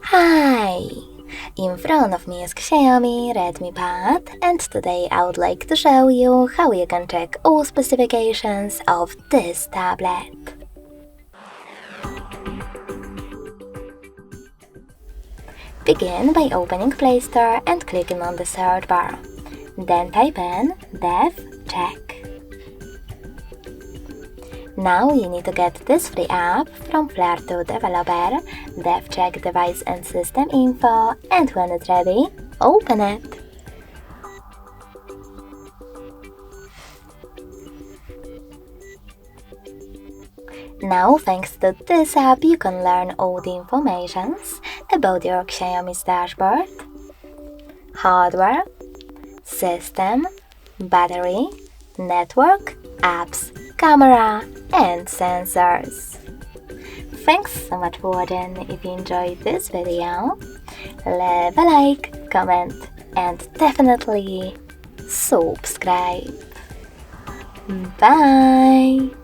Hi! In front of me is XIAOMI Redmi Pad, and today I would like to show you how you can check all specifications of this tablet. Begin by opening Play Store and clicking on the search bar. Then type in DevCheck. Now you need to get this free app from Flare2 developer, DevCheck device and system info, and when it's ready, open it. Now, thanks to this app, you can learn all the informations about your XIAOMI's dashboard, hardware, system, battery, network, apps, camera, and sensors. Thanks so much for watching. If you enjoyed this video, leave a like, comment, and definitely subscribe. Bye!